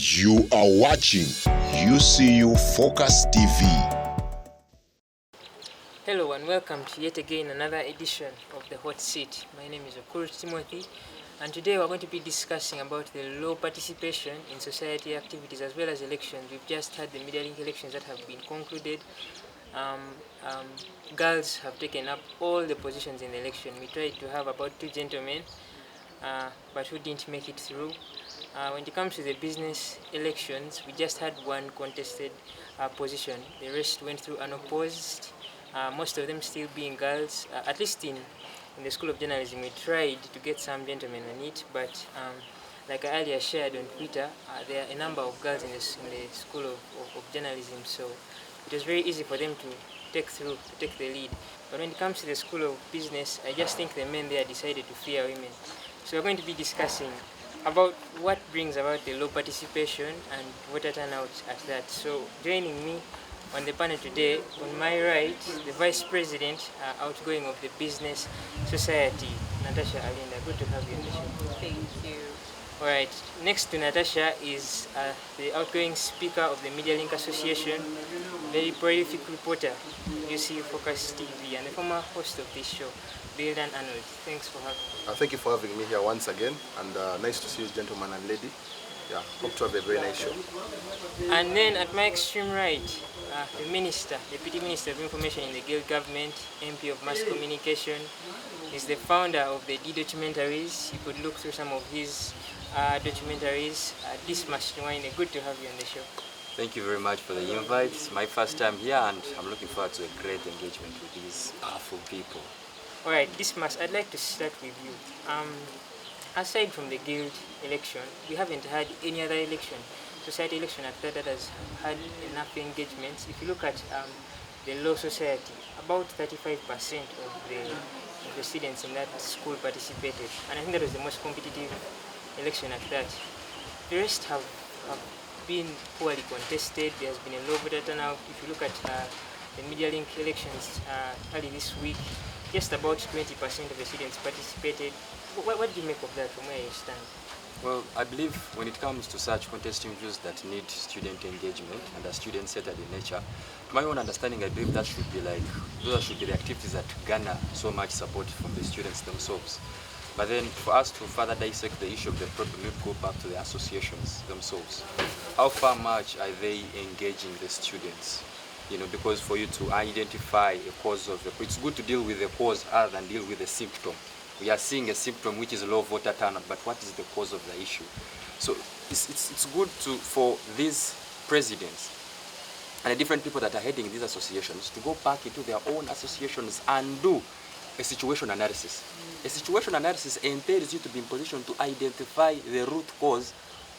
You are watching UCU Focus TV. Hello and welcome to yet again another edition of the Hot Seat. My name is Okul Timothy, and today we're going to be discussing about the low participation in society activities as well as elections. We've just had the Media Link elections that have been concluded. Girls have taken up all the positions in the election. We tried to have about 2 gentlemen, but who didn't make it through. When it comes to the business elections, we just had one contested position. The rest went through unopposed. Most of them still being girls. At least in the School of Journalism, we tried to get some gentlemen on it, but like I earlier shared on Twitter, there are a number of girls in the School of Journalism, so it was very easy for them to take the lead. But when it comes to the School of Business, I just think the men there decided to fear women. So we're going to be discussing about what brings about the low participation and voter turnout at that. So joining me on the panel today, on my right, the Vice President outgoing of the Business Society, Natasha Alinda. Good to have you on the show. Thank you. Alright, next to Natasha is the outgoing Speaker of the Media Link Association, very prolific reporter, UCU Focus TV, and the former host of this show, Bildan Arnold. Thanks for having me. Thank you for having me here once again, and nice to see you, gentleman and lady. Yeah, hope to have a very nice show. And then at my extreme right, the Minister, Deputy Minister of Information in the Guild Government, MP of Mass Communication, is the founder of the D Documentaries. You could look through some of his documentaries. Dismas Chimwaine, good to have you on the show. Thank you very much for the invite. It's my first time here, and I'm looking forward to a great engagement with these powerful people. Alright, Dismas, I'd like to start with you. Aside from the Guild election, we haven't had any other election, society election after that has had enough engagements. If you look at the Law Society, about 35% of the students in that school participated, and I think that was the most competitive election at that. The rest have been poorly contested. There has been a low voter turnout. If you look at the Media Link elections early this week, just about 20% of the students participated. What do you make of that from where you stand? Well, I believe when it comes to such contesting views that need student engagement and are student-centered in nature, to my own understanding, I believe that should be those should be the activities that garner so much support from the students themselves. But then for us to further dissect the issue of the problem, we go back to the associations themselves. How far much are they engaging the students? Because for you to identify a cause of it's good to deal with the cause other than deal with the symptom. We are seeing a symptom which is low voter turnout, but what is the cause of the issue? So it's good for these presidents and the different people that are heading these associations to go back into their own associations and do a situation analysis. A situation analysis entails you to be in position to identify the root cause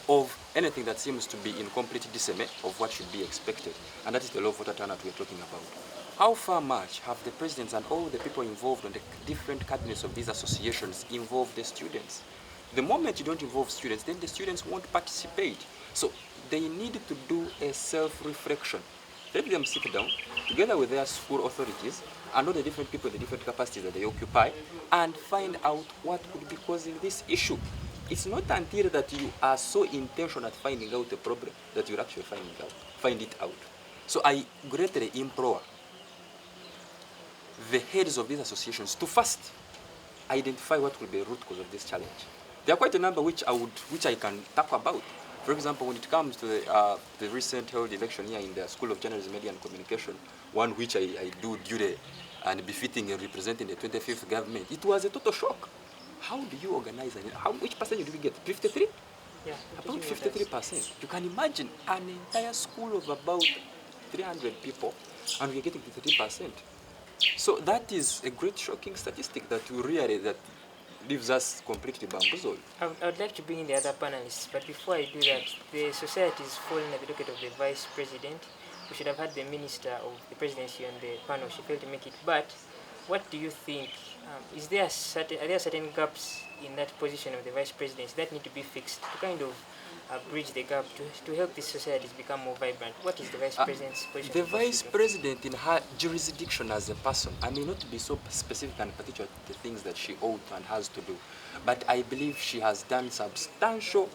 of anything that seems to be in complete disarray of what should be expected, and that is the low voter turnout we're talking about. How far much have the presidents and all the people involved on the different cabinets of these associations involved the students? The moment you don't involve students, then the students won't participate. So they need to do a self-reflection. Let them sit down together with their school authorities and all the different people, the different capacities that they occupy, and find out what could be causing this issue. It's not until that you are so intentional at finding out the problem that you'll actually find it out. So I greatly implore the heads of these associations to first identify what will be the root cause of this challenge. There are quite a number which I can talk about. For example, when it comes to the recent held election here in the School of Journalism, Media and Communication, one which I do duty and befitting and representing the 25th government, it was a total shock. How do you organize it? Which percentage do we get? 53? Yeah, about 53%. You can imagine an entire school of about 300 people, and we're getting 53%. So that is a great shocking statistic that leaves us completely bamboozled. I would like to bring in the other panelists, but before I do that, the society is falling at the docket of the Vice President. We should have had the Minister of the Presidency on the panel. She failed to make it. But what do you think? Are there certain gaps in that position of the Vice Presidency that need to be fixed to kind of bridge the gap to help these societies become more vibrant? What is the Vice President's position? The Vice President in her jurisdiction as a person, I may not be so specific and particular the things that she ought and has to do, but I believe she has done substantial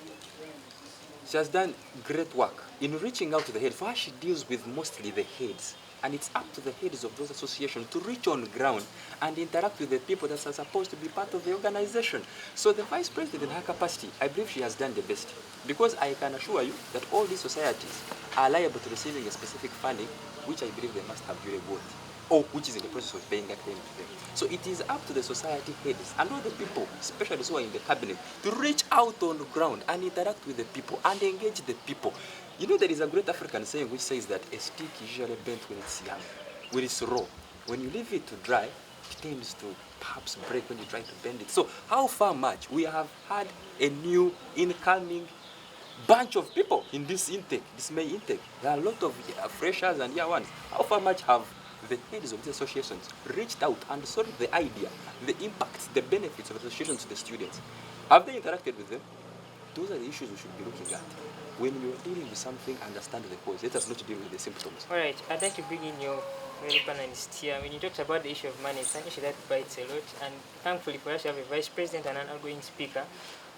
She has done great work in reaching out to the head. For her, she deals with mostly the heads. And it's up to the heads of those associations to reach on ground and interact with the people that are supposed to be part of the organization. So the vice president, in her capacity, I believe she has done the best. Because I can assure you that all these societies are liable to receiving a specific funding, which I believe they must have duly worth, or which is in the process of paying a claim to them. So it is up to the society heads and all the people, especially those who are in the cabinet, to reach out on the ground and interact with the people and engage the people. You know, there is a great African saying which says that a stick is usually bent when it's young, when it's raw. When you leave it to dry, it tends to perhaps break when you try to bend it. So how far much we have had a new incoming bunch of people in this intake, this May intake. There are a lot of freshers and year ones. How far much have the heads of these associations reached out and sold the idea, the impacts, the benefits of the association to the students? Have they interacted with them? Those are the issues we should be looking at. When you're dealing with something, understand the cause. Let us not deal with the symptoms. All right, I'd like to bring in your fellow panelist here. When you talked about the issue of money, it's an issue that bites a lot, and thankfully for us, we have a vice president and an outgoing speaker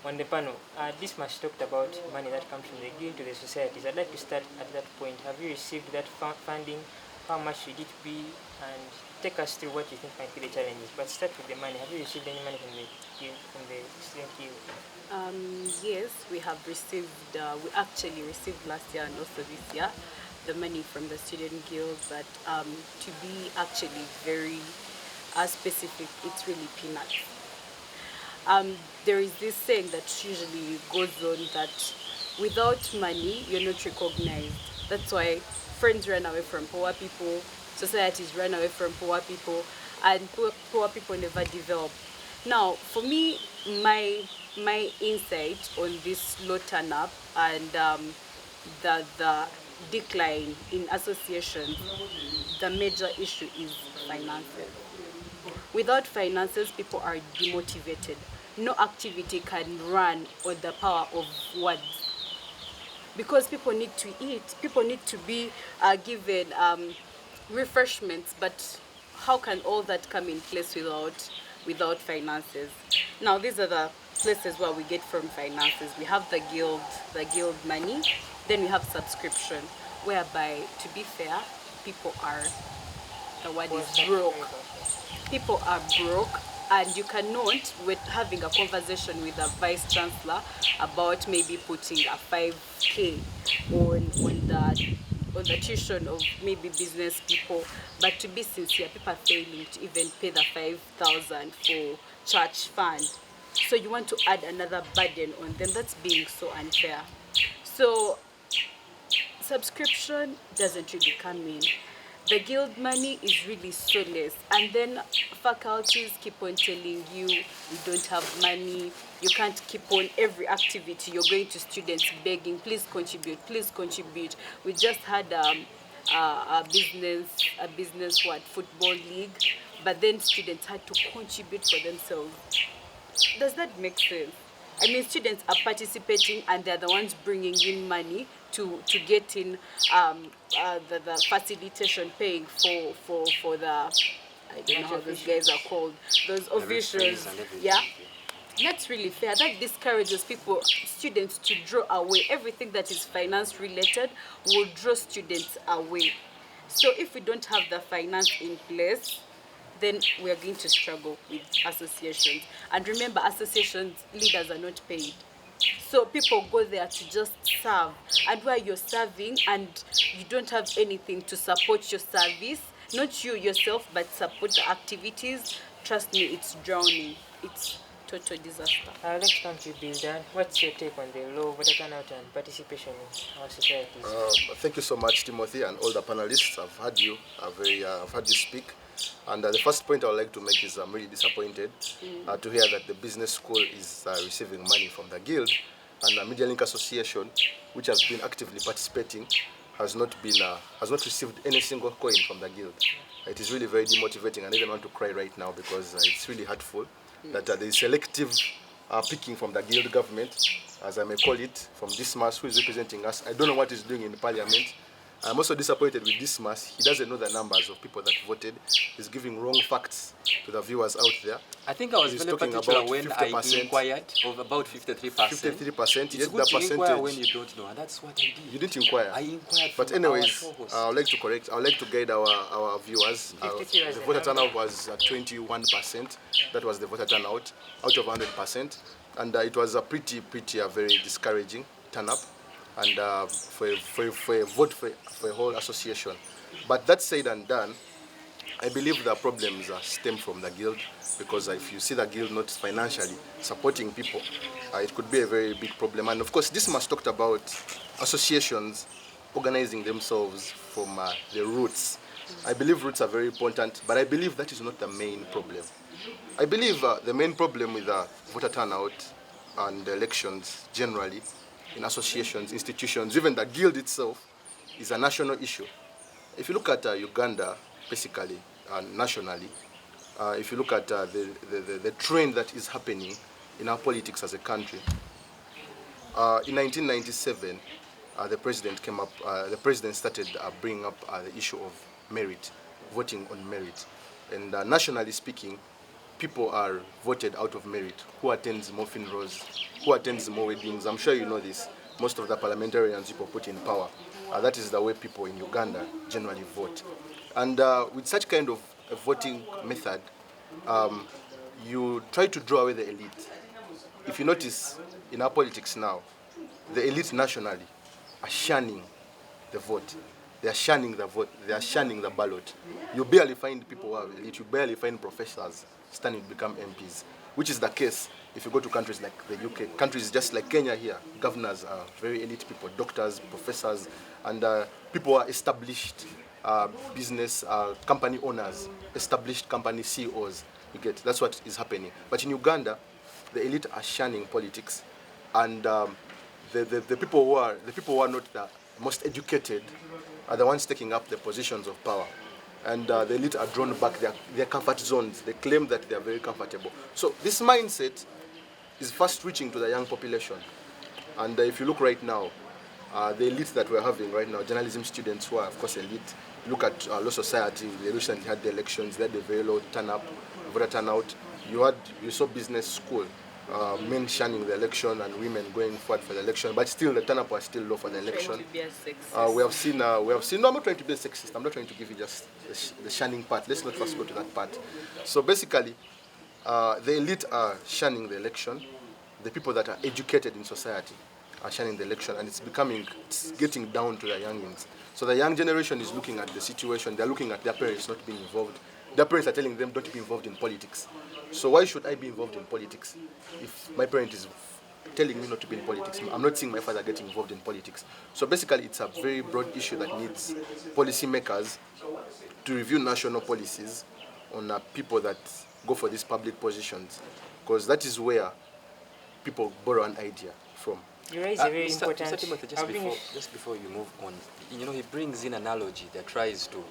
on the panel. This much talked about money that comes from the guild to the societies. I'd like to start at that point. Have you received that funding? How much should it be? And take us through what you think might be the challenges. But start with the money. Have you received any money from the guild, from the student guild? Yes, we have received, we actually received last year and also this year, the money from the student guild, but to be actually very specific, it's really peanuts. There is this saying that usually goes on that without money, you're not recognized. That's why friends run away from poor people, societies run away from poor people, and poor people never develop. Now, for me, my insight on this low turn up and the decline in associations, the major issue is finances. Without finances, people are demotivated. No activity can run on the power of words. Because people need to eat, people need to be given refreshments, but how can all that come in place without finances? Now, these are the places where we get from finances. We have the guild money, then we have subscription, whereby, to be fair, people are, the word is broke. People are broke, and you cannot, with having a conversation with a vice chancellor about maybe putting a 5K on the tuition of maybe business people, but to be sincere, people are failing to even pay the 5,000 for church fund. So you want to add another burden on them. That's being so unfair. So subscription doesn't really come in. The guild money is really so less, and then faculties keep on telling you don't have money, you can't keep on every activity, you're going to students begging, please contribute, please contribute. We just had a business football league, but then students had to contribute for themselves. Does that make sense? I mean, students are participating and they're the ones bringing in money to get in the facilitation, paying for the, I don't know how those guys are called, those officials. Yeah, that's really fair. That discourages people, students, to draw away. Everything that is finance related will draw students away. So if we don't have the finance in place, then we are going to struggle with associations. And remember, associations leaders are not paid. So people go there to just serve. And where you're serving and you don't have anything to support your service, not you yourself, but support the activities, trust me, it's drowning. It's total disaster. Let's come to Bildan. What's your take on the low voter turnout and participation in our societies? Thank you so much, Timothy, and all the panelists. I've heard you speak. And the first point I would like to make is I'm really disappointed to hear that the business school is receiving money from the guild, and the Media Link Association, which has been actively participating, has not received any single coin from the guild. It is really very demotivating, and I even want to cry right now because it's really hurtful that there is selective picking from the guild government, as I may call it, from Dismas, who is representing us. I don't know what he's doing in the parliament, I'm also disappointed with Dismas. He doesn't know the numbers of people that voted. He's giving wrong facts to the viewers out there. I think I was He's very talking particular about when I 50%. inquired of about 53%. 53%. It's Yes, good the to inquire when percentage. you don't know, and that's what I did. You didn't inquire. I inquired But from anyways, our show host. I would like to correct. I would like to guide our viewers. 53 was The the voter number. turnout was 21%. That was the voter turnout out of 100%, and it was a pretty very discouraging turnout, and for a vote for a whole association. But that said and done, I believe the problems stem from the guild, because if you see the guild not financially supporting people, it could be a very big problem. And of course, this must talked about associations organizing themselves from the roots. I believe roots are very important, but I believe that is not the main problem. I believe the main problem with voter turnout and elections generally in associations, institutions, even the guild itself, is a national issue. If you look at Uganda, basically, nationally, if you look at the trend that is happening in our politics as a country, in 1997, the president started bringing up the issue of merit, voting on merit. And nationally speaking, people are voted out of merit. Who attends more funerals? Who attends more weddings? I'm sure you know this. Most of the parliamentarians people put in power. That is the way people in Uganda generally vote. And with such kind of a voting method, you try to draw away the elite. If you notice in our politics now, the elite nationally are shunning the vote. They are shunning the vote. They are shunning the ballot. You barely find people who are elite. You barely find professors standing to become MPs, which is the case if you go to countries like the UK. Countries just like Kenya here, governors are very elite people, doctors, professors, and people are established business company owners, established company CEOs. You get, that's what is happening. But in Uganda, the elite are shunning politics, and the people who are not the most educated are the ones taking up the positions of power, and the elite are drawn back their comfort zones. They claim that they are very comfortable. So this mindset is first reaching to the young population, and if you look right now, the elite that we're having right now, journalism students who are of course elite. Look at Law Society. They recently had the elections. They had a very low voter turnout. You saw business school, men shunning the election and women going forward for the election, but still the turnout was still low for the election. Trying to be a sexist. We have seen. No, I'm not trying to be a sexist. I'm not trying to give you just the shunning part. Let's not first go to that part. So basically, the elite are shunning the election. The people that are educated in society are shunning the election, and it's getting down to the youngins. So the young generation is looking at the situation. They're looking at their parents not being involved. Their parents are telling them don't be involved in politics. So why should I be involved in politics if my parent is telling me not to be in politics? I'm not seeing my father getting involved in politics. So basically, it's a very broad issue that needs policymakers to review national policies on people that go for these public positions, because that is where people borrow an idea from. You raise a very Mr. important. Timothy, I'll bring just before you move on, he brings in analogy that tries to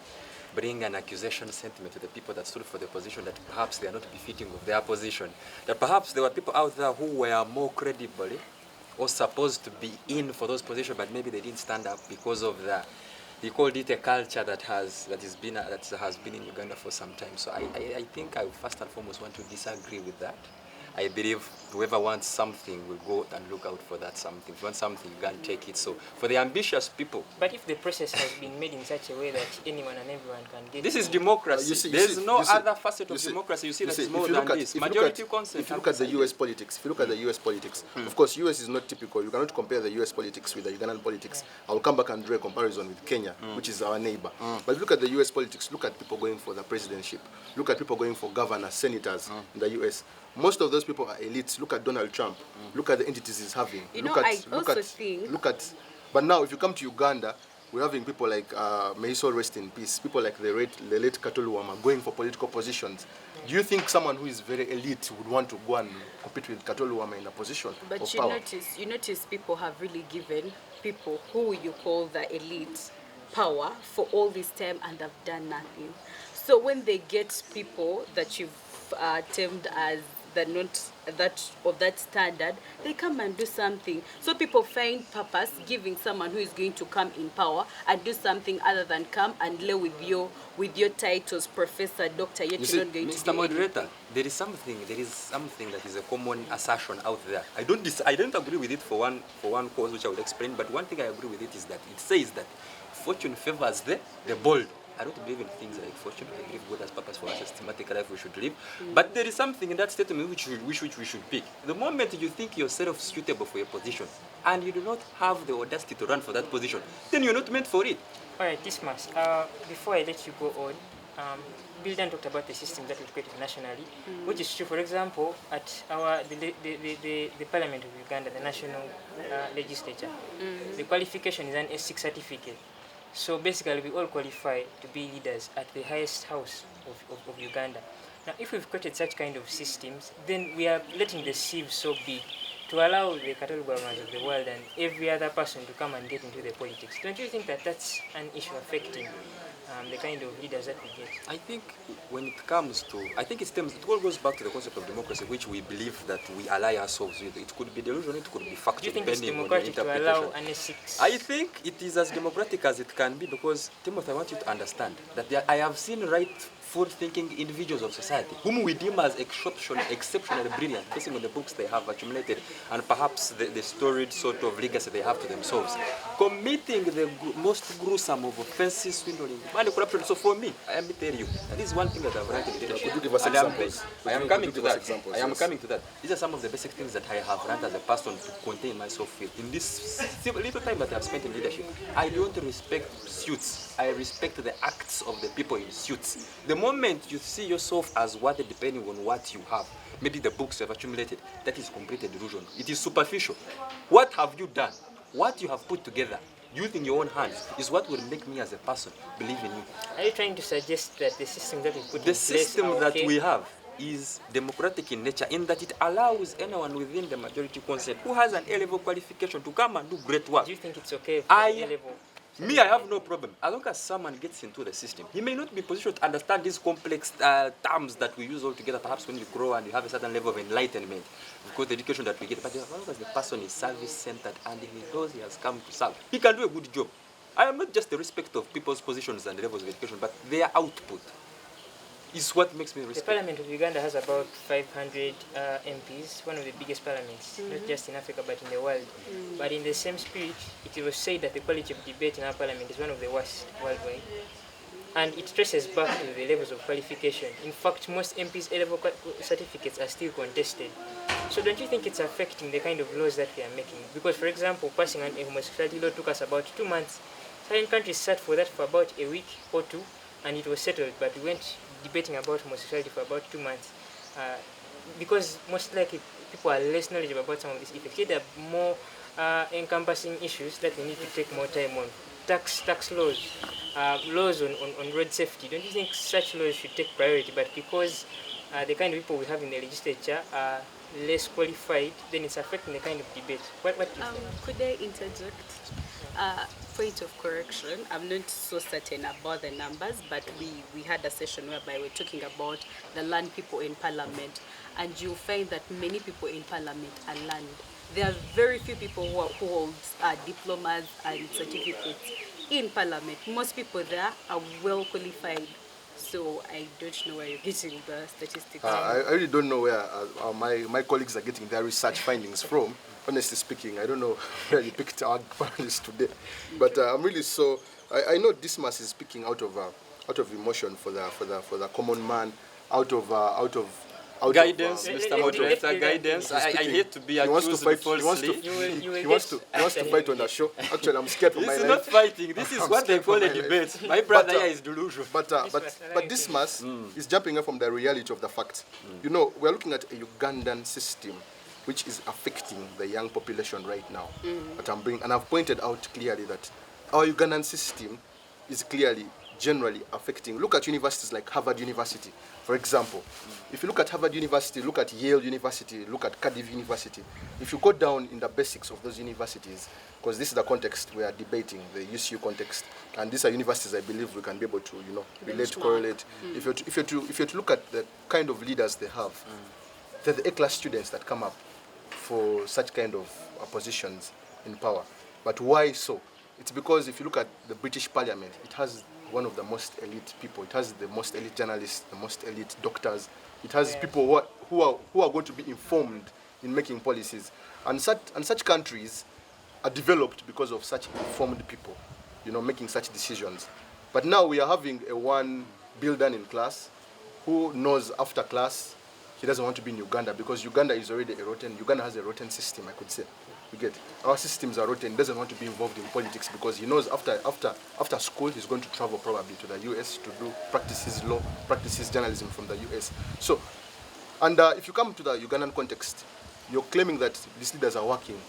bring an accusation sentiment to the people that stood for the position that perhaps they are not befitting of their position. That perhaps there were people out there who were more credible or supposed to be in for those positions, but maybe they didn't stand up because of that. He called it a culture that has been in Uganda for some time. So I think I first and foremost want to disagree with that. I believe whoever wants something will go and look out for that something. If you want something, you can take it. So for the ambitious people, But if the process has been made in such a way that anyone and everyone can get this is in, democracy. There's no other facet of democracy. You see that it's more than this. Majority consent. If you look at the US politics, of course, US is not typical. You cannot compare the US politics with the Ugandan politics. I'll come back and draw a comparison with Kenya, which is our neighbor. But if you look at the US politics, look at people going for the presidency. Look at people going for governors, senators in the US. Most of those people are elites. Look at Donald Trump. Look at the entities he's having. But now, if you come to Uganda, we're having people like, may his soul rest in peace, people like the late Katolu Wama going for political positions. Do you think someone who is very elite would want to go and compete with Katolu Wama in a position But of you power? notice people have really given people who you call the elite power for all this time and they've done nothing. So when they get people that you've termed as that not that of that standard, they come and do something. So people find purpose giving someone who is going to come in power and do something other than come and lay with your titles, professor, doctor. Yet You you're see, not going to Mr. do Moderator, anything. there is something that is a common assertion out there. I don't agree with it for one cause, which I will explain. But one thing I agree with it is that it says that fortune favors the bold. I don't believe in things like fortune. I believe God has purpose for us, a systematic life we should live. But there is something in that statement which we should pick. The moment you think yourself suitable for your position and you do not have the audacity to run for that position, then you're not meant for it. All right, Dismas, before I let you go on, Bildan talked about the system that we've created nationally, which is true. For example, at the Parliament of Uganda, the national legislature, the qualification is an S6 certificate. So basically, we all qualify to be leaders at the highest house of Uganda. Now, if we've created such kind of systems, then we are letting the sieve so big to allow the Katolugwamas of the world and every other person to come and get into the politics. Don't you think that that's an issue affecting the kind of leaders that we get? I think when it comes to, it all goes back to the concept of democracy, which we believe that we ally ourselves with. It could be delusional, it could be factual. Do you think it's depending on the democratic to allow interpretation. an S6? I think it is as democratic as it can be because, Timothy, I want you to understand that I have seen forward-thinking individuals of society whom we deem as exceptionally brilliant, based on the books they have accumulated and perhaps the storied sort of legacy they have to themselves, committing the most gruesome of offenses, swindling, money corruption. So for me, I am tell you, that is one thing that I've learned in leadership. Could you give us And examples? I am Could coming you to give us that. examples, I am yes. coming to that. These are some of the basic things that I have learned as a person to contain myself with. In this little time that I have spent in leadership, I don't respect suits. I respect the acts of the people in suits. The moment you see yourself as worthy depending on what you have, maybe the books you have accumulated, that is complete delusion. It is superficial. What have you done? What you have put together, using your own hands, is what will make me as a person believe in you. Are you trying to suggest that the system that we put in The place system are that okay? we have is democratic in nature in that it allows anyone within the majority consent who has an A-level qualification to come and do great work. Do you think it's okay for I A-level? Me, I have no problem. As long as someone gets into the system, he may not be positioned to understand these complex terms that we use all together, perhaps when you grow and you have a certain level of enlightenment, because the education that we get. But as long as the person is service-centered and he knows he has come to serve, he can do a good job. I am not just the respect of people's positions and levels of education, but their output is what makes me The respect. Parliament of Uganda has about 500 MPs, one of the biggest parliaments, not just in Africa but in the world. But in the same spirit, it was said that the quality of debate in our parliament is one of the worst worldwide. And it traces back to the levels of qualification. In fact, most MPs' A-level certificates are still contested. So don't you think it's affecting the kind of laws that we are making? Because, for example, passing a homosexuality law took us about 2 months. Certain countries sat for that for about a week or two, and it was settled. But we went debating about homosexuality for about 2 months. Because most likely people are less knowledgeable about some of these effects. Yet there are more encompassing issues that we need to take more time on. Tax laws, laws on road safety. Don't you think such laws should take priority? But because the kind of people we have in the legislature are less qualified, then it's affecting the kind of debate. What do you think? Could I interject? Point of correction, I'm not so certain about the numbers, but we had a session whereby we're talking about the learned people in parliament, and you'll find that many people in parliament are learned. There are very few people who hold diplomas and certificates in parliament. Most people there are well qualified. So I don't know where you're getting the statistics. I really don't know where my colleagues are getting their research findings from. Honestly speaking, I don't know where you picked our panelists today. But I'm really so. I know Dismas is speaking out of emotion for the common man, out of Guidance, Let- Mr. let- Moderator, let- guidance. I hate to be He wants to accused fight. falsely. He wants to fight on the show. Actually, I'm scared for my This is life. not fighting. This is I'm what they scared call for a my life. debate. My brother But, here is delusional. But Dismas is jumping up from the reality of the fact. You know, we're looking at a Ugandan system which is affecting the young population right now. And I've pointed out clearly that our Ugandan system is clearly generally affecting. Look at universities like Harvard University, for example. If you look at Harvard University, look at Yale University, look at Cardiff University. If you go down in the basics of those universities, because this is the context we are debating, the UCU context, and these are universities I believe we can be able to, relate, Benchmark. correlate. If you're to look at the kind of leaders they have, they're the A-class students that come up for such kind of positions in power. But why so? It's because if you look at the British Parliament, it has one of the most elite people. It has the most elite journalists, the most elite doctors. It has people who are going to be informed in making policies. And such countries are developed because of such informed people, making such decisions. But now we are having a one builder in class who knows after class he doesn't want to be in Uganda because Uganda is already a rotten. Uganda has a rotten system, I could say. You get our systems are rotten. He doesn't want to be involved in politics because he knows after school he's going to travel probably to the US to practice his law, practice his journalism from the US. So, and if you come to the Ugandan context, you're claiming that these leaders are working.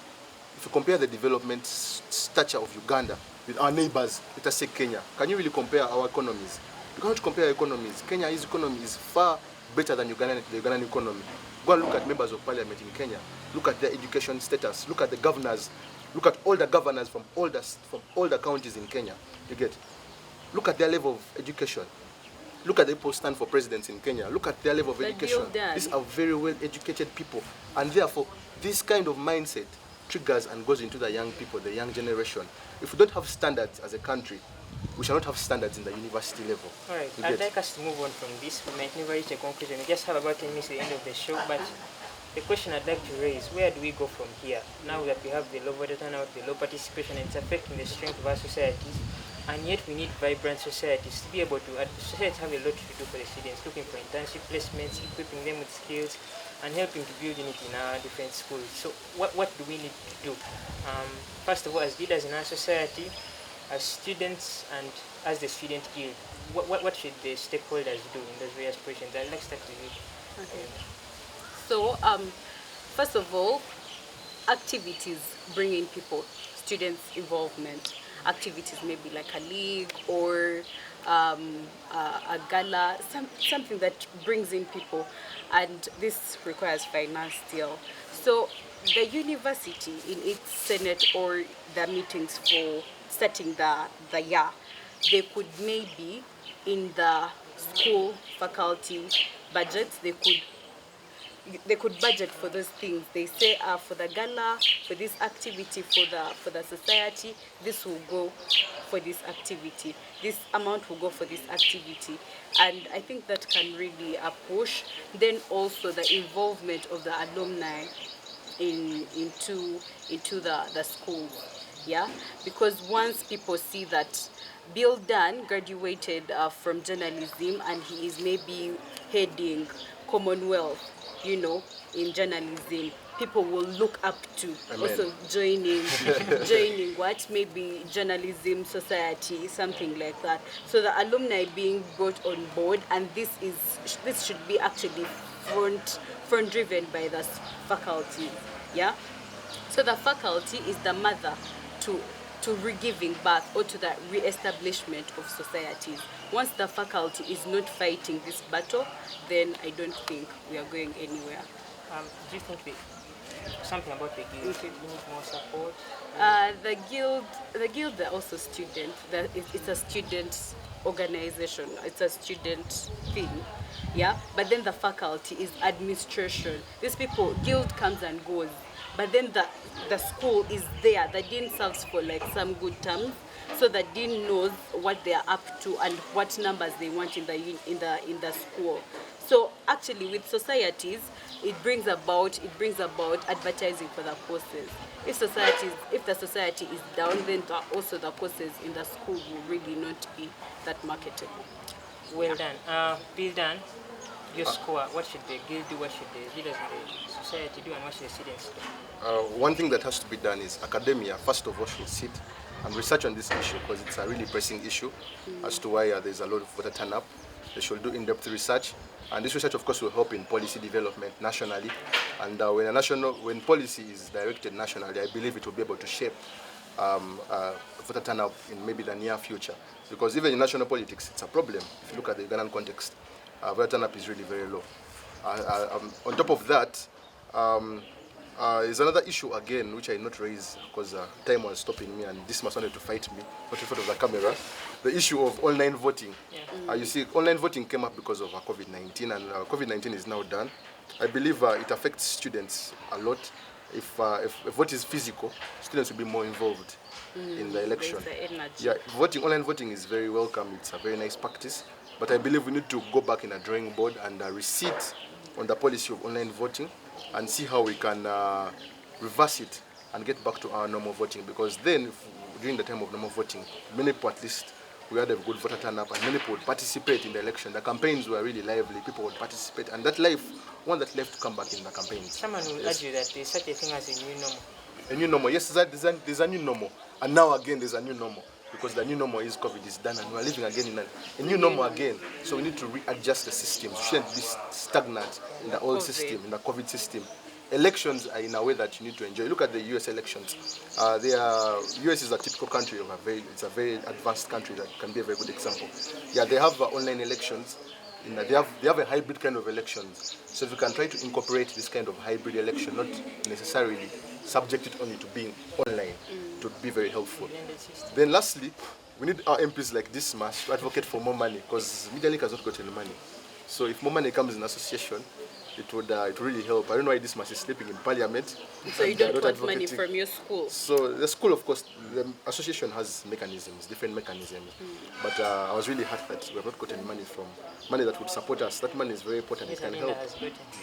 If you compare the development stature of Uganda with our neighbors, let us say Kenya, can you really compare our economies? You cannot compare economies. Kenya's economy is far better than the Ugandan economy. Go and look at members of parliament in Kenya. Look at their education status. Look at the governors. Look at all the governors from all the counties in Kenya. You get? Look at their level of education. Look at the people who stand for presidents in Kenya. Look at their level of education. These are very well educated people. And therefore, this kind of mindset triggers and goes into the young people, the young generation. If we don't have standards as a country, we shall not have standards in the university level. All right, I'd like us to move on from this. We might never reach a conclusion. We just have about 10 minutes at the end of the show, but the question I'd like to raise, where do we go from here? Now that we have the low voter turnout, the low participation, and it's affecting the strength of our societies, and yet we need vibrant societies to be able to, societies have a lot to do for the students, looking for internship placements, equipping them with skills, and helping to build unity in our different schools. So what do we need to do? First of all, as leaders in our society, as students and as the student guild, what should the stakeholders do in those various positions? I'd like to start with you. Okay. So, first of all, activities bring in people, students' involvement. Activities maybe like a league or a gala, something that brings in people, and this requires finance still. So the university in its senate or the meetings for starting the year, they could maybe in the school faculty budgets, they could budget for those things. They say for the gala, for this activity, for the society, this will go for this activity. This amount will go for this activity. And I think that can really push. Then also the involvement of the alumni into the school. Yeah, because once people see that Bill Dunn graduated from journalism and he is maybe heading Commonwealth, in journalism, people will look up to. Amen. Also joining what maybe journalism society, something like that. So the alumni being brought on board, and this should be actually front driven by the faculty. Yeah. So the faculty is the mother to re-giving back or to the re-establishment of societies. Once the faculty is not fighting this battle, then I don't think we are going anywhere. Do you think something about the guild? We need more support? The guild, they're also students. It's a student organization. It's a student thing. Yeah, but then the faculty is administration. These people, guild comes and goes. But then the school is there. The dean serves for like some good terms, so the dean knows what they are up to and what numbers they want in the school. So actually, with societies, it brings about advertising for the courses. If the society is down, then also the courses in the school will really not be that marketable. Well done. Bill Dunn, your score, what should the guild do, what should the leaders in the society do, and what should the students do? One thing that has to be done is academia, first of all, should sit and research on this issue because it's a really pressing issue as to why there's a lot of voter turn up. They should do in-depth research, and this research, of course, will help in policy development nationally. And when policy is directed nationally, I believe it will be able to shape voter turnout in maybe the near future. Because even in national politics, it's a problem. If you look at the Ugandan context, voter turnout is really very low. On top of that, is another issue again which I did not raise because time was stopping me and this must wanted to fight me, not in front of the camera. The issue of online voting. You see, online voting came up because of COVID-19 and COVID-19 is now done. I believe it affects students a lot. If vote is physical, students will be more involved in the election. There's the energy. Yeah, online voting is very welcome. It's a very nice practice. But I believe we need to go back in a drawing board and resit on the policy of online voting and see how we can reverse it and get back to our normal voting. Because then, during the time of normal voting, many people at least, we had a good voter turn up and many people would participate in the election. The campaigns were really lively, people would participate, and that life, one that left to come back in the campaigns. Someone will argue that there's such a thing as a new normal. A new normal, yes, there's a new normal. And now again, there's a new normal. Because the new normal is COVID is done and we're living again in a new normal again. So we need to readjust the system. We shouldn't be stagnant in the old system, in the COVID system. Elections are in a way that you need to enjoy. Look at the US elections. US is a typical country of it's a very advanced country that can be a very good example. Yeah, they have online elections. They have a hybrid kind of elections. So if you can try to incorporate this kind of hybrid election, not necessarily subject it only to being online, it would be very helpful. Then lastly, we need our MPs like this Smash to advocate for more money, because MediaLink has not got any money. So if more money comes in association, it would really help. I don't know why this Smash is sleeping in Parliament. So you don't want money from your school? So the school, of course, the association has mechanisms, different mechanisms. But I was really hurt that we have not got any money that would support us. That money is very important, it can help.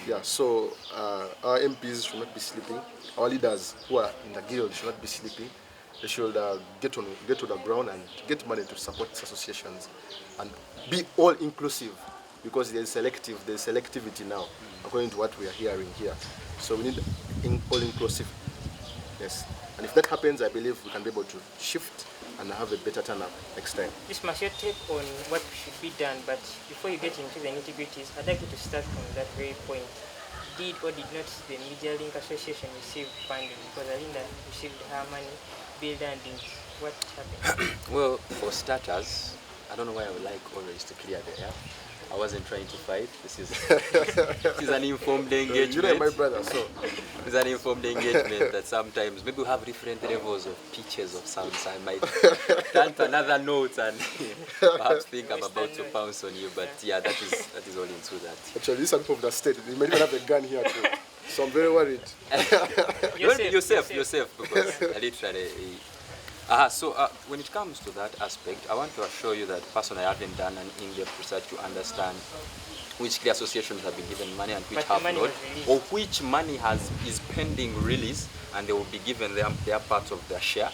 Yeah, so our MPs should not be sleeping. Our leaders who are in the guild should not be sleeping. They should get to the ground and get money to support these associations and be all inclusive, because there's selectivity now, according to what we are hearing here. So we need all inclusive. Yes. And if that happens, I believe we can be able to shift and have a better turnout next time. This must your take on what should be done, but before you get into the nitty-gritties, I'd like you to start from that very point. Did or did not the MediaLink Association receive funding? Because Alinda received her money, Bill Dan didn't. What happened? Well, for starters, I don't know why I would like always to clear the air. I wasn't trying to fight. This is an informed engagement. You know my brother, so it's an informed engagement that sometimes maybe we have different levels of pitches of sounds. I might turn to another note and perhaps think I'm about to pounce on you. But yeah, that is all into that. Actually, these are people of the state. They might even have a gun here too. So I'm very worried. You're safe, because literally. So when it comes to that aspect, I want to assure you that personally I haven't done an in-depth research to understand which clear associations have been given money and which have not, or which money is pending release and they will be given their part of their share.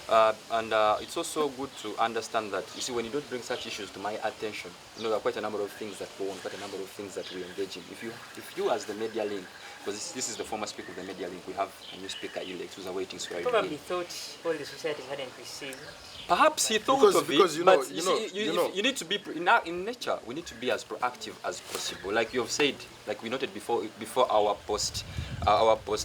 And it's also good to understand that, you see, when you don't bring such issues to my attention, there are quite a number of things that go on, quite a number of things that we engage in. If you as the MediaLink, because this is the former speaker of the MediaLink, we have a new speaker elect who's awaiting swearing in. Probably thought all the society hadn't received. Perhaps he thought of it, but you need to be, in nature, we need to be as proactive as possible. Like you have said, like we noted before our post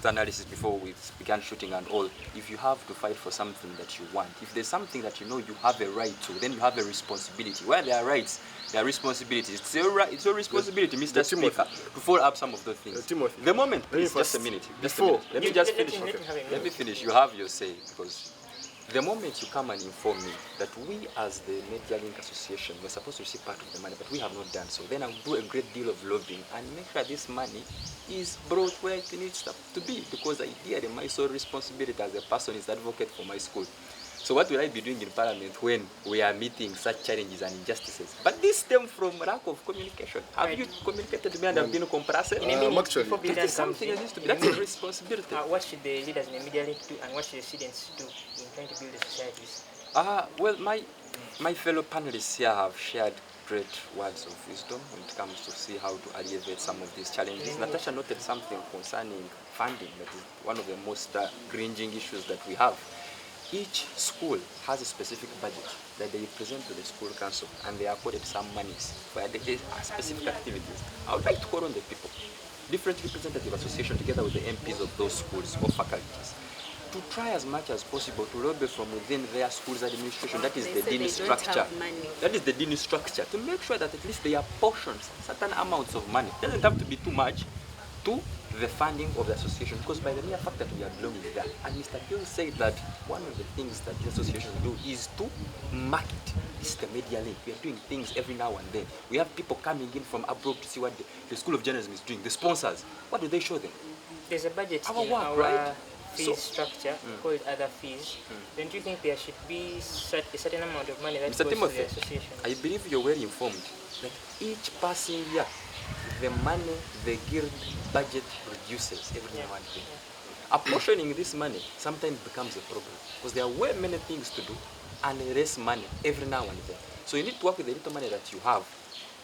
analysis, before we began shooting and all, if you have to fight for something that you want, if there's something that you know you have a right to, then you have a responsibility. Where there are rights, there are responsibilities. It's your responsibility, Mr. Speaker, to follow up some of those things. Timothy, the moment, please, just a minute. Let me just finish. Let me finish. You have your say, because the moment you come and inform me that we as the MediaLink Association were supposed to receive part of the money, but we have not done so, then I'll do a great deal of lobbying and make sure this money is brought where it needs to be, because ideally my sole responsibility as a person is advocate for my school. So what will I be doing in Parliament when we are meeting such challenges and injustices? But this stems from lack of communication. Have you communicated to me and have been comprehensive? Actually, There's something that needs to be. That's a responsibility. What should the leaders in the MediaLink do, and what should the students do in trying to build the societies? Well, my fellow panelists here have shared great words of wisdom when it comes to see how to alleviate some of these challenges. Natasha noted something concerning funding, that is one of the most cringing issues that we have. Each school has a specific budget that they present to the school council, and they are accorded some monies for specific activities. I would like to call on the people, different representative association together with the MPs of those schools or faculties, to try as much as possible to lobby from within their school's administration, that is the dean structure. That is the dean structure, to make sure that at least they apportion certain amounts of money. It doesn't have to be too much, to the funding of the association, because by the mere fact that we are belonging there, and Mr. Hill said that one of the things that the association do is to market. This is the media link. We are doing things every now and then. We have people coming in from abroad to see what the School of Journalism is doing. The sponsors, what do they show them? There's a budget Our in work, our right? fee So- structure called other fees. Don't you think there should be a certain amount of money that Mr. goes to Timothy, the association? I believe you're well informed that each passing year, the money the guild budget reduces every now and then. Apportioning this money sometimes becomes a problem because there are way many things to do and less money every now and then. So you need to work with the little money that you have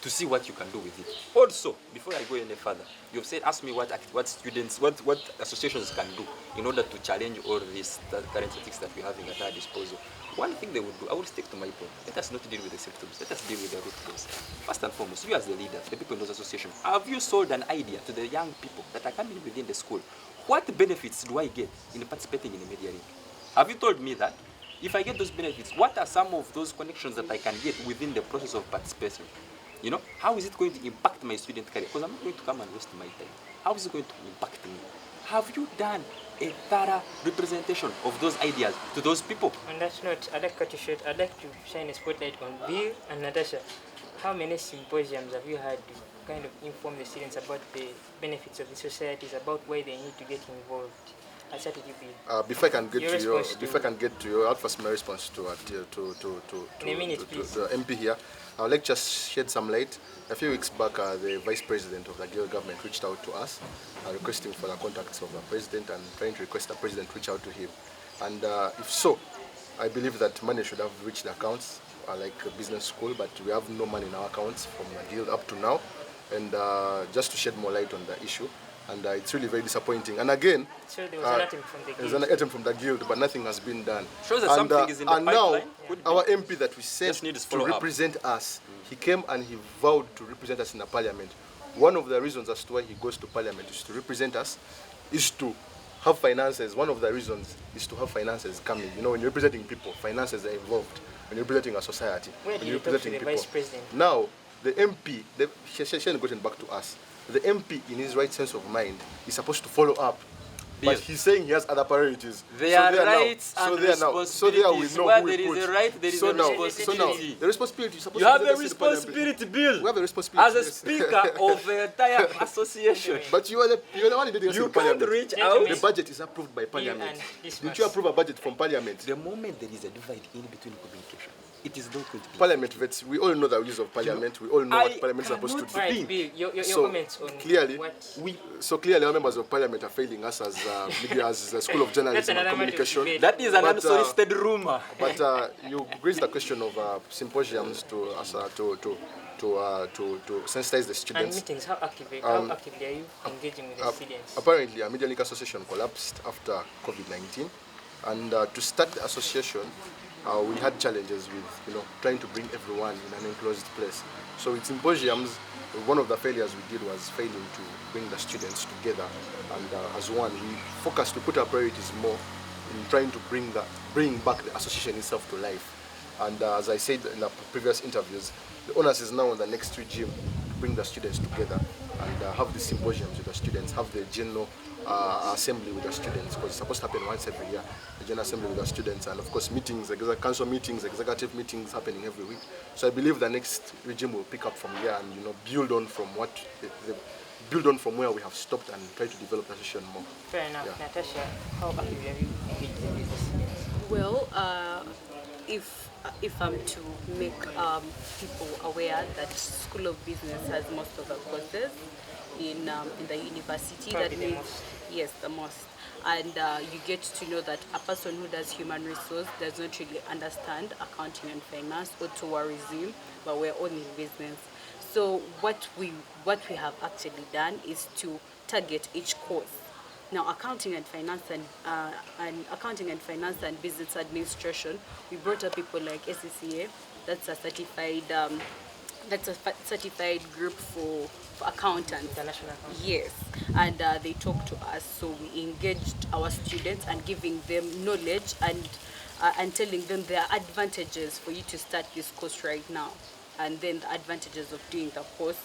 to see what you can do with it. Also, before I go any further, you've said, ask me what students, what associations can do in order to challenge all these current statistics that we're having at our disposal. One thing they would do, I will stick to my point. Let us not deal with the symptoms. Let us deal with the root cause. First and foremost, you as the leaders, the people in those associations, have you sold an idea to the young people that are coming within the school? What benefits do I get in participating in a media league? Have you told me that? If I get those benefits, what are some of those connections that I can get within the process of participation? You know, how is it going to impact my student career? Because I'm not going to come and waste my time. How is it going to impact me? Have you done a thorough representation of those ideas to those people? On that note, I'd like to shine a spotlight on Bill and Natasha. How many symposiums have you had to kind of inform the students about the benefits of the societies, about why they need to get involved? I started you, Bill. Before I can get Your to your, response to- before I can get to your, I'll first my response to In a minute, please. the MP here. I would like to just shed some light. A few weeks back, the Vice President of the Guild government reached out to us, requesting for the contacts of the President and trying to request the President reach out to him. And if so, I believe that money should have reached the accounts, like a business school, but we have no money in our accounts from the Guild up to now. And just to shed more light on the issue, and it's really very disappointing. And again, So there was an attempt from the there's Guild. an attempt from the Guild, but nothing has been done. Shows that and, something is in the and now, pipeline. Could be. our MP that we sent Just needs to follow-up. represent us, he came and he vowed to represent us in the Parliament. One of the reasons as to why he goes to Parliament is to represent us, is to have finances. One of the reasons is to have finances coming. You know, when you're representing people, finances are involved. When you're representing a society, Where when did you're you talk to representing the people. Vice President? Now, the MP, she hasn't gotten back to us. The MP, in his right sense of mind, is supposed to follow up. Bill. But he's saying he has other priorities. There are now- rights and so there now we responsibilities. know Where who we there is put. a right, there is so a now, So responsibility. now, the responsibility is supposed You to have be a the Parliament. responsibility, Bill. We have a responsibility. As a yes. speaker of the entire association, But you're the one who did this you in can't Parliament. reach Gentlemen. out. The budget is approved by Parliament. and this Did much. you approve a budget from Parliament? The moment there is a divide in between communication, it is not going to be. Parliament vets, we all know the use of Parliament. We all know I what Parliament is supposed to cannot do. Right, think. Bill, your So, comments on clearly, what... clearly our members of Parliament are failing us as media, as the School of Journalism and another matter of Communication. debate. That is an But, unsolicited rumor. But you raised the question of symposiums to sensitize the And students. meetings, how actively are you engaging with the students? Apparently, a Media Link Association collapsed after COVID-19, and to start the association, we had challenges with trying to bring everyone in an enclosed place. So with symposiums, one of the failures we did was failing to bring the students together, and as one, we put our priorities more in trying to bring back the association itself to life. And as I said in the previous interviews, the onus is now on the next regime to bring the students together and have the symposiums with the students, have the general assembly with the students, because it's supposed to happen once every year, the general assembly with the students, and of course meetings, council meetings, executive meetings happening every week. So I believe the next regime will pick up from here and build on from where we have stopped and try to develop the association more. Fair enough. Yeah. Natasha, how actively are you engaged with the students? Well, if I'm to make people aware that School of Business has most of the courses in the university, Probably that the means most. yes, the most. And you get to know that a person who does human resource does not really understand accounting and finance or tourism, but we're all in business. So what we have actually done is to target each course. Now, accounting and finance and business administration, we brought up people like SCCA, that's a certified group for accountants. International account. Yes, and they talk to us, so we engaged our students and giving them knowledge and telling them there are advantages for you to start this course right now. and then the advantages of doing the course.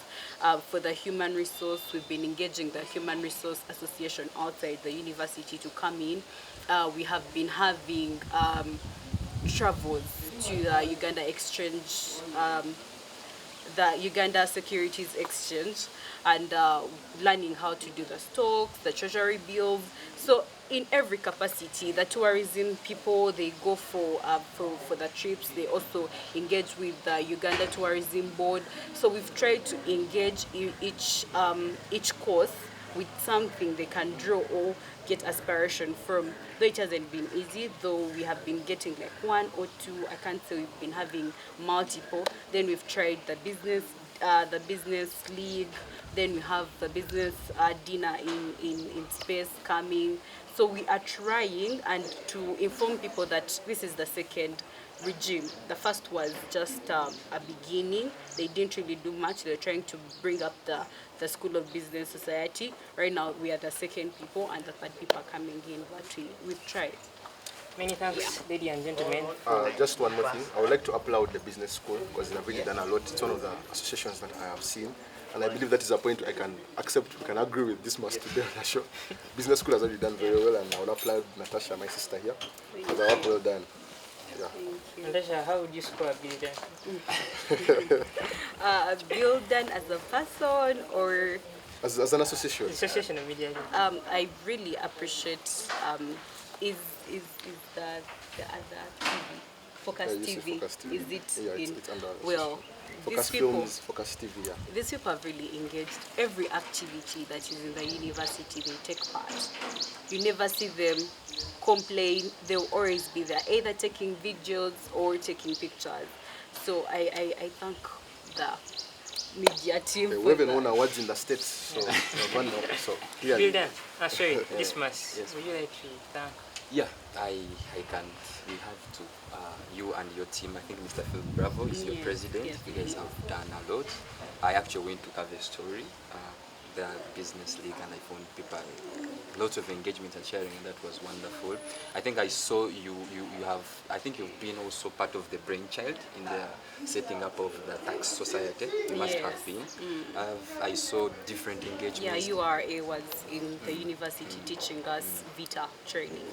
For the human resource, we've been engaging the Human Resource Association outside the university to come in. We have been having travels to the Uganda Exchange, the Uganda Securities Exchange, and learning how to do the stocks, the treasury bills. So in every capacity, the tourism people, they go for the trips. They also engage with the Uganda Tourism Board. So we've tried to engage in each course with something they can draw or get aspiration from. Though it hasn't been easy, though we have been getting like one or two, I can't say we've been having multiple. Then we've tried the business league. Then we have the business dinner in space coming. So we are trying and to inform people that this is the second regime. The first was just a beginning. They didn't really do much. They're trying to bring up the School of Business Society. Right now we are the second people and the third people are coming in, but we've tried. Many thanks, ladies and gentlemen. Just one more thing. I would like to applaud the business school because they have really done a lot. It's one of the associations that I have seen. And I believe that is a point I can accept, we can agree with this much today on the show. Business school has already done very well, and I will applaud Natasha, my sister here, for the work well done. Yeah. Natasha, how would you score Bildan? Bildan as a person or as an association? Association of Media. I really appreciate is the other TV, Focus TV. Focus TV. Is it yeah, in it's under well? Focus Films, Focus TV, yeah. These people have really engaged. Every activity that is in the university, they take part. You never see them complain. They'll always be there, either taking videos or taking pictures. So I thank the media team. We even won awards in the States. So, yeah. Bildan, sorry, Dismas. Yes. Would you like to thank? Yeah, I can. We have to, you and your team, I think Mr. Phil Bravo is your president. Yes, you guys have done a lot. I actually went to cover a story, the business league, and I found people, lots of engagement and sharing, and that was wonderful. I think I saw you have, I think you've been also part of the brainchild in the setting up of the tax society. You must have been. I saw different engagements. Yeah, URA was in the university teaching us Vita training.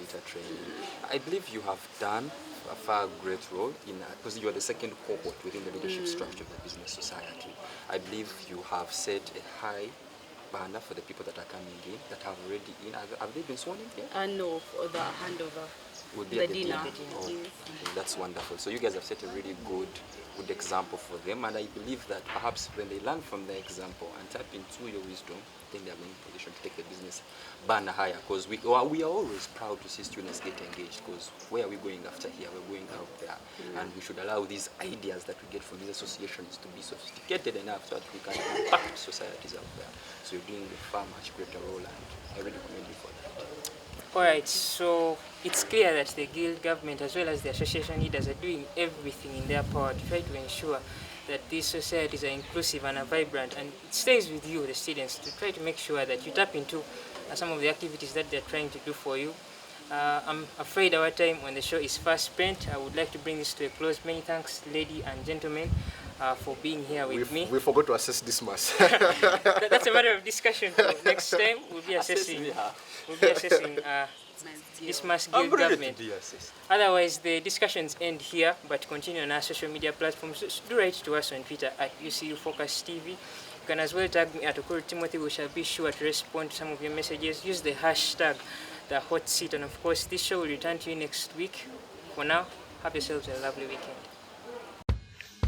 I believe you have done a far great role in because you are the second cohort within the leadership structure of the business society. I believe you have set a high banner for the people that are coming in, that have already in. Have they been sworn in here? No, for the handover. Would be the at the dinner. Oh, okay, that's wonderful. So you guys have set a really good example for them, and I believe that perhaps when they learn from the example and tap into your wisdom, then they are in a position to take the business banner higher. Because we are always proud to see students get engaged. Because where are we going after here? We're going out there, and we should allow these ideas that we get from these associations to be sophisticated enough so that we can impact societies out there. So you're doing a far much greater role, and I really commend you for that. Alright, so it's clear that the guild government as well as the association leaders are doing everything in their power to try to ensure that these societies are inclusive and are vibrant, and it stays with you, the students, to try to make sure that you tap into some of the activities that they're trying to do for you. I'm afraid our time on the show is fast spent. I would like to bring this to a close. Many thanks, ladies and gentlemen, for being here with me. We forgot to assess this mass. That's a matter of discussion. Next time we'll be assessing. This mass guild government. Otherwise, the discussions end here, but continue on our social media platforms. Just do write to us on Twitter at UCU Focus TV. You can as well tag me at Okuru Timothy. We shall be sure to respond to some of your messages. Use the hashtag the hot seat, and of course, this show will return to you next week. For now, have yourselves a lovely weekend.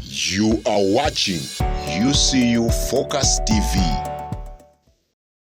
You are watching UCU Focus TV.